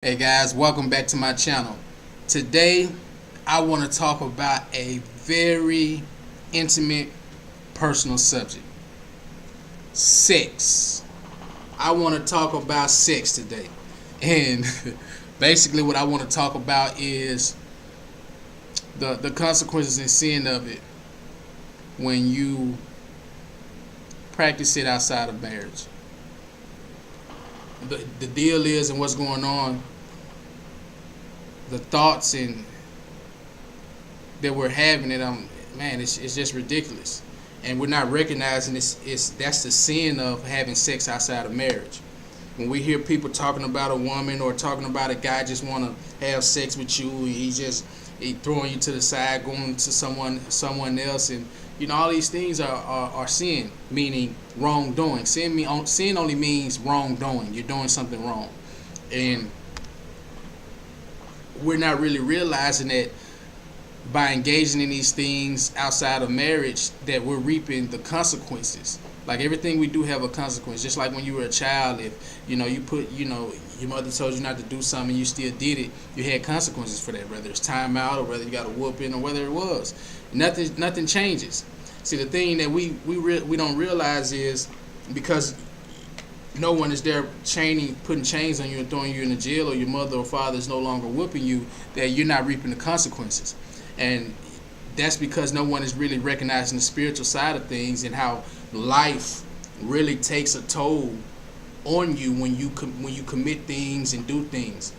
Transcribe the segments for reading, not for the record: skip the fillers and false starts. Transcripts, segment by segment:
Hey guys, welcome back to my channel. Today, I want to talk about a very intimate, personal subject. Sex. I want to talk about sex today. And basically what I want to talk about is the consequences and sin of it when you practice it outside of marriage. The deal is, and what's going on, the thoughts and that we're having it, man, it's just ridiculous, and we're not recognizing that's the sin of having sex outside of marriage. When we hear people talking about a woman or talking about a guy just want to have sex with you, he throwing you to the side, going to someone else, and all these things are sin, meaning wrongdoing. Sin only means wrongdoing. You're doing something wrong, and we're not really realizing that by engaging in these things outside of marriage, that we're reaping the consequences. Like everything we do have a consequence. Just like when you were a child, if your mother told you not to do something and you still did it, you had consequences for that. Whether it's time out or whether you got a whooping or whether it was, nothing changes. See, the thing that we don't realize is because no one is there putting chains on you and throwing you in the jail, or your mother or father is no longer whooping you, that you're not reaping the consequences. And that's because no one is really recognizing the spiritual side of things and how life really takes a toll on you when you commit things and do things.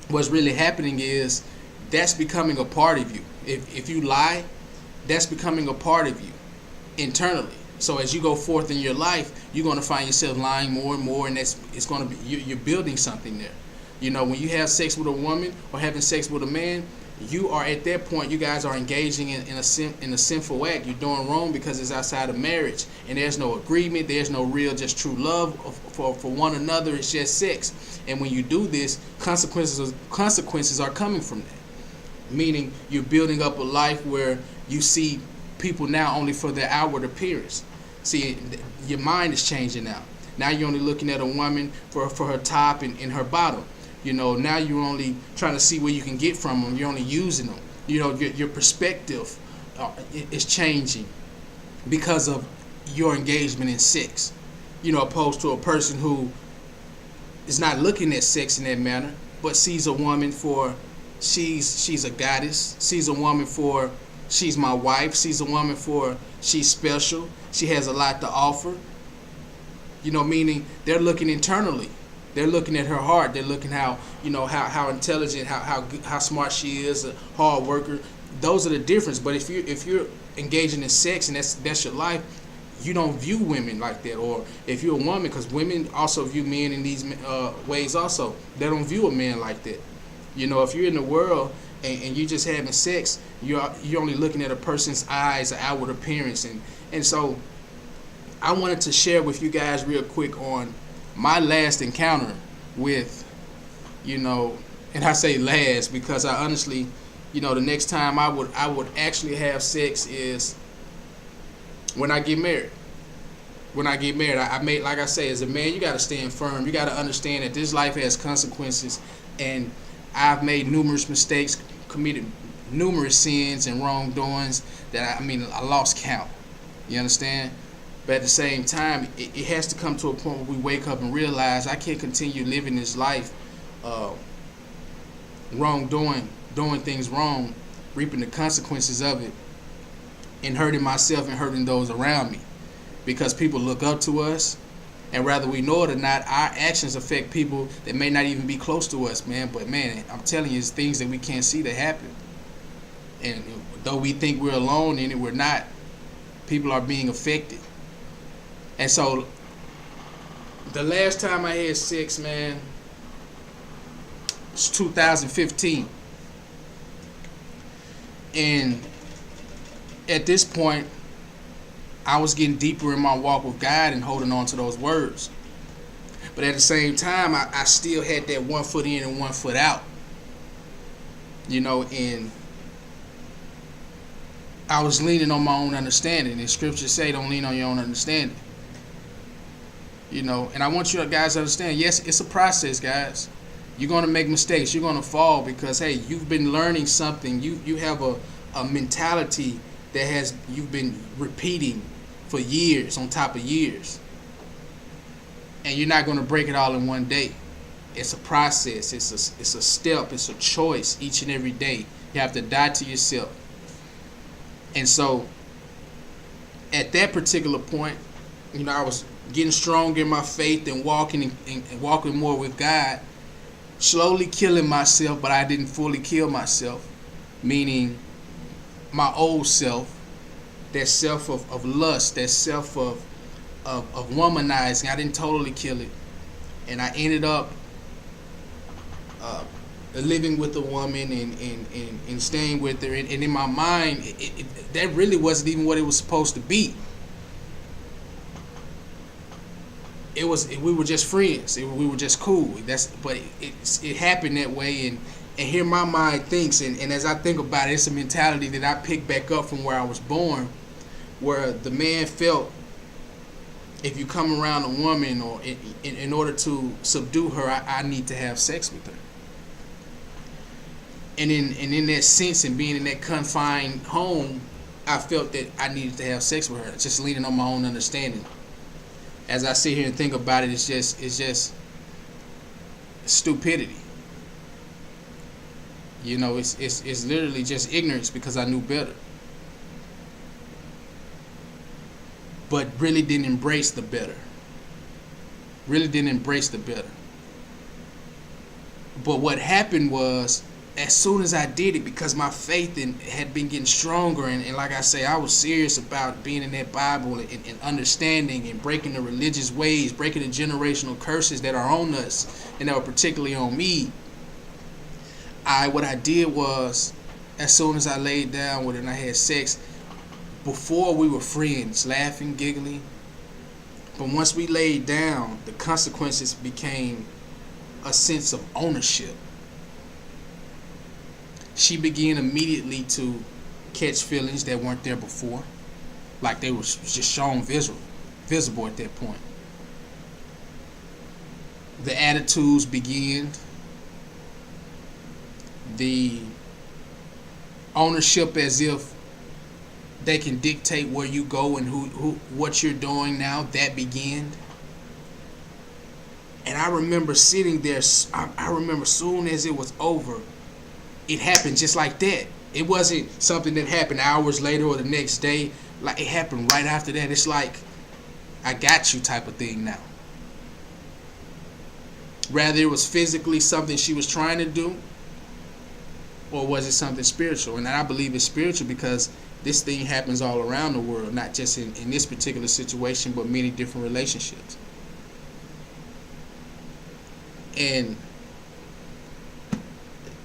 What's really happening is that's becoming a part of you. If you lie, that's becoming a part of you internally. So as you go forth in your life, you're going to find yourself lying more and more, and it's going to be you're building something there. When you have sex with a woman or having sex with a man, you are at that point. You guys are engaging in a sinful act. You're doing wrong because it's outside of marriage, and there's no agreement. There's no real, just true love for one another. It's just sex. And when you do this, consequences are coming from that. Meaning you're building up a life where you see people now only for their outward appearance. See, your mind is changing now. Now you're only looking at a woman for her top and her bottom. Now you're only trying to see where you can get from them. You're only using them. Your perspective is changing because of your engagement in sex. Opposed to a person who is not looking at sex in that manner, but sees a woman for she's a goddess, sees a woman for she's my wife, sees a woman for she's special, she has a lot to offer. Meaning they're looking internally. They're looking at her heart. They're looking how intelligent, how smart she is, a hard worker. Those are the difference. But if you're engaging in sex and that's your life, you don't view women like that. Or if you're a woman, because women also view men in these ways also. They don't view a man like that. If you're in the world and you're just having sex, you're only looking at a person's eyes, an outward appearance, and so I wanted to share with you guys real quick on my last encounter with, and I say last because I honestly, the next time I would actually have sex is when I get married. When I get married, I made, like I say, as a man, you got to stand firm. You got to understand that this life has consequences, and I've made numerous mistakes, committed numerous sins and wrongdoings that I lost count. You understand? But at the same time, it has to come to a point where we wake up and realize I can't continue living this life wrongdoing, doing things wrong, reaping the consequences of it, and hurting myself and hurting those around me. Because people look up to us, and whether we know it or not, our actions affect people that may not even be close to us, man. But man, I'm telling you, it's things that we can't see that happen. And though we think we're alone in it, we're not. People are being affected. And so, the last time I had sex, man, was 2015. And at this point, I was getting deeper in my walk with God and holding on to those words. But at the same time, I still had that 1 foot in and 1 foot out. And I was leaning on my own understanding. And scriptures say don't lean on your own understanding. And I want you guys to understand, yes, it's a process, guys. You're gonna make mistakes. You're gonna fall because hey, you've been learning something. You have a mentality that has you've been repeating for years on top of years, and you're not gonna break it all in one day. It's a process. It's a step. It's a choice each and every day. You have to die to yourself. And so, at that particular point, I was getting stronger in my faith and walking more with God. Slowly killing myself, but I didn't fully kill myself. Meaning, my old self, that self of lust, that self of womanizing, I didn't totally kill it. And I ended up living with a woman and staying with her. And in my mind, that really wasn't even what it was supposed to be. We were just friends. We were just cool. But it happened that way, and here my mind thinks, and as I think about it, it's a mentality that I picked back up from where I was born, where the man felt if you come around a woman or in order to subdue her, I need to have sex with her. And in that sense, and being in that confined home, I felt that I needed to have sex with her, just leaning on my own understanding. As I sit here and think about it, it's just stupidity. It's literally just ignorance because I knew better. But really didn't embrace the better. But what happened was, as soon as I did it, because my faith had been getting stronger, and like I say, I was serious about being in that Bible and understanding and breaking the religious ways, breaking the generational curses that are on us and that were particularly on me. What I did was, as soon as I laid down with her and I had sex, before we were friends, laughing, giggling, but once we laid down, the consequences became a sense of ownership. She began immediately to catch feelings that weren't there before, like they were just shown visible at that point. The attitudes began, the ownership, as if they can dictate where you go and what you're doing now, that began. And I remember sitting there, I remember soon as it was over, it happened just like that. It wasn't something that happened hours later or the next day. Like, it happened right after that. It's like, I got you type of thing now. Rather it was physically something she was trying to do, or was it something spiritual? And I believe it's spiritual because this thing happens all around the world, not just in this particular situation, but many different relationships. And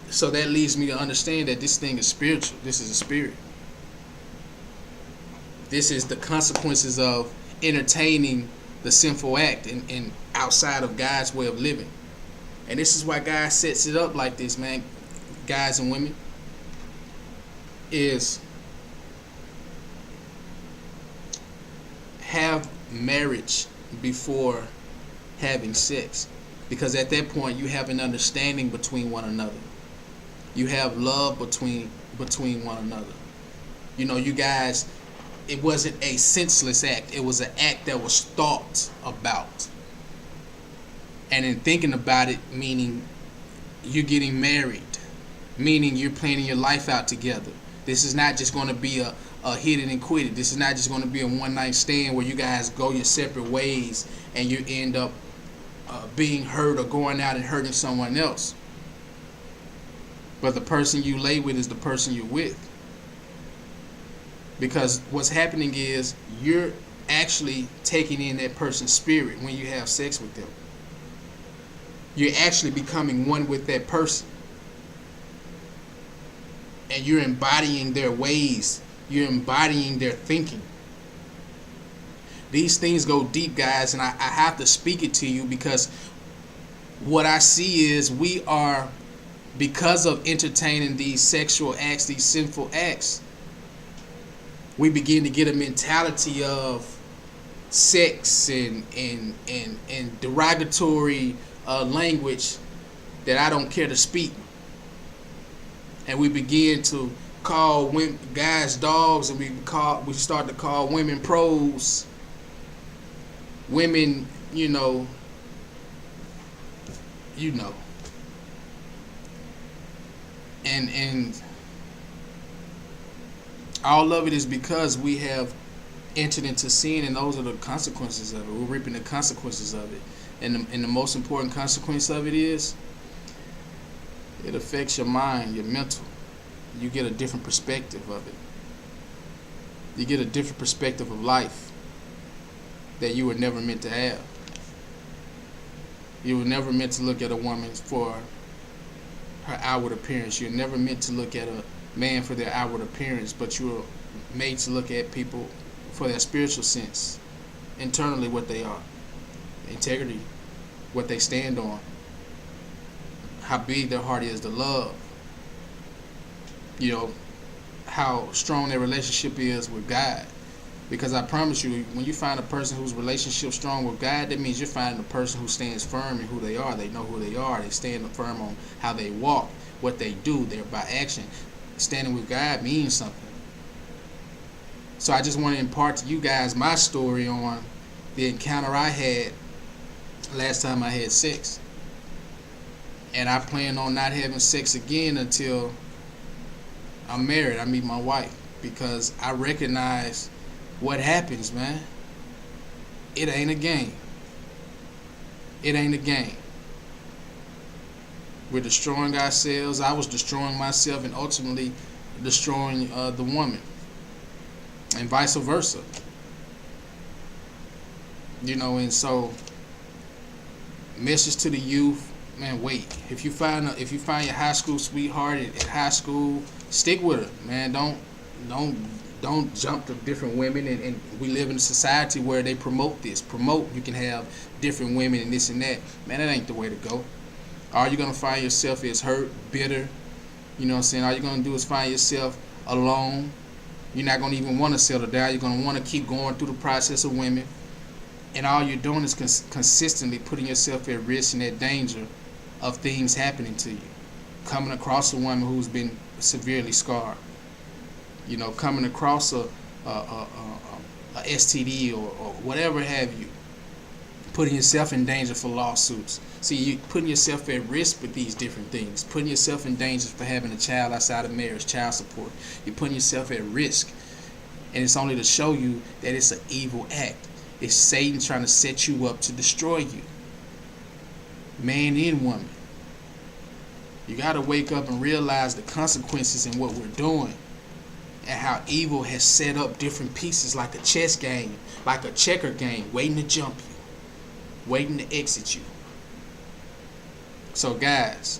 so that leads me to understand that this thing is spiritual. This is a spirit. This is the consequences of entertaining the sinful act and outside of God's way of living. And this is why God sets it up like this, man. Guys and women, is have marriage before having sex. Because at that point, you have an understanding between one another. You have love between one another. You guys, it wasn't a senseless act. It was an act that was thought about. And in thinking about it, meaning you're getting married, meaning you're planning your life out together. This is not just going to be a hit it and quit it. This is not just going to be a one-night stand where you guys go your separate ways and you end up being hurt or going out and hurting someone else. But the person you lay with is the person you're with. Because what's happening is you're actually taking in that person's spirit when you have sex with them. You're actually becoming one with that person. And you're embodying their ways. You're embodying their thinking. These things go deep, guys, and I have to speak it to you because what I see is we are, because of entertaining these sexual acts, these sinful acts, we begin to get a mentality of sex and derogatory language that I don't care to speak. And we begin to call guys dogs, and we start to call women pros, women, you know, and all of it is because we have entered into sin, and those are the consequences of it. We're reaping the consequences of it, and the most important consequence of it is it affects your mind, your mental. You get a different perspective of it. You get a different perspective of life that you were never meant to have. You were never meant to look at a woman for her outward appearance. You're never meant to look at a man for their outward appearance, but you were made to look at people for their spiritual sense, internally what they are, integrity, what they stand on, how big their heart is, the love, you know, how strong their relationship is with God. Because I promise you, when you find a person whose relationship strong with God, that means you're finding a person who stands firm in who they are. They know who they are. They stand firm on how they walk, what they do. They're by action. Standing with God means something. So I just want to impart to you guys my story on the encounter I had last time I had sex. And I plan on not having sex again until I'm married. I meet my wife. Because I recognize what happens, man. It ain't a game. It ain't a game. We're destroying ourselves. I was destroying myself and ultimately destroying the woman. And vice versa. You know, and so message to the youth, man, wait. If you find your high school sweetheart at high school, stick with her, man. Don't jump to different women, and we live in a society where they promote this. You can have different women and this and that. Man, that ain't the way to go. All you're going to find yourself is hurt, bitter. You know what I'm saying? All you're going to do is find yourself alone. You're not going to even want to settle down. You're going to want to keep going through the process of women. And all you're doing is consistently putting yourself at risk and at danger of things happening to you. Coming across a woman who's been severely scarred. You know, coming across a STD or whatever have you, putting yourself in danger for lawsuits. See, you putting yourself at risk with these different things, putting yourself in danger for having a child outside of marriage, child support. You're putting yourself at risk, and it's only to show you that it's an evil act. It's Satan trying to set you up to destroy you, man and woman. You got to wake up and realize the consequences in what we're doing. And how evil has set up different pieces like a chess game, like a checker game, waiting to jump you, waiting to exit you. So guys,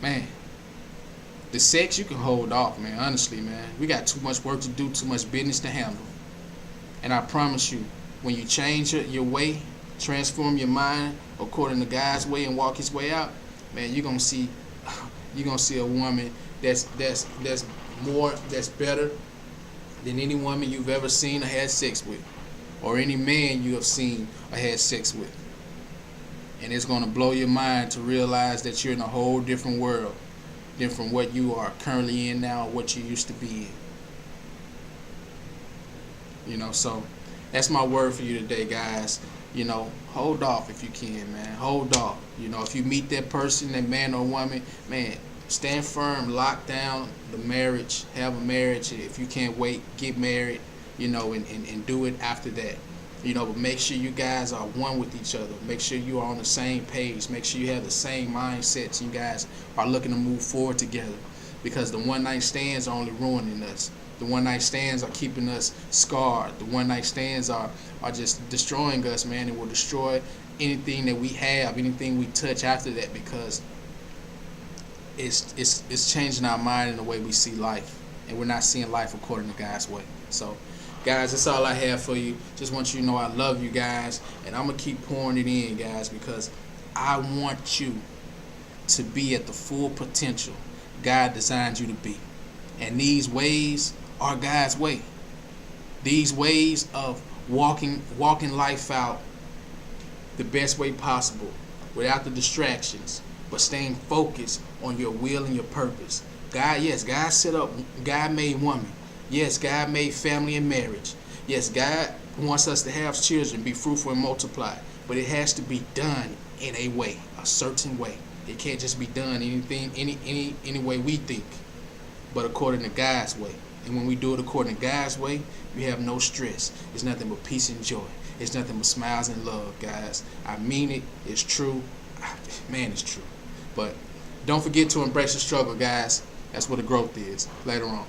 man, the sex you can hold off, man. Honestly, man, we got too much work to do, too much business to handle. And I promise you, when you change your way, transform your mind according to God's way and walk His way out, man, you're gonna see a woman that's better than any woman you've ever seen or had sex with, or any man you have seen or had sex with. And it's going to blow your mind to realize that you're in a whole different world than from what you are currently in now or what you used to be in. You know, so that's my word for you today, guys. You know, hold off if you can, man. Hold off. You know, if you meet that person, that man or woman, man, stand firm, lock down the marriage, have a marriage. If you can't wait, get married, you know, and do it after that. You know, but make sure you guys are one with each other. Make sure you are on the same page. Make sure you have the same mindsets. You guys are looking to move forward together, because the one-night stands are only ruining us. The one-night stands are keeping us scarred. The one-night stands are just destroying us, man, and will destroy anything that we have, anything we touch after that, because it's changing our mind in the way we see life, and we're not seeing life according to God's way. So, guys, that's all I have for you. Just want you to know I love you guys, and I'm going to keep pouring it in, guys, because I want you to be at the full potential God designed you to be. And these ways are God's way. These ways of walking life out the best way possible, without the distractions, but staying focused on your will and your purpose. God, yes, God set up, God made woman. Yes, God made family and marriage. Yes, God wants us to have children, be fruitful and multiply, but it has to be done in a way, a certain way. It can't just be done any way we think, but according to God's way. And when we do it according to God's way, we have no stress. It's nothing but peace and joy. It's nothing but smiles and love, guys. I mean it. It's true. Man, it's true. But don't forget to embrace the struggle, guys. That's what the growth is later on.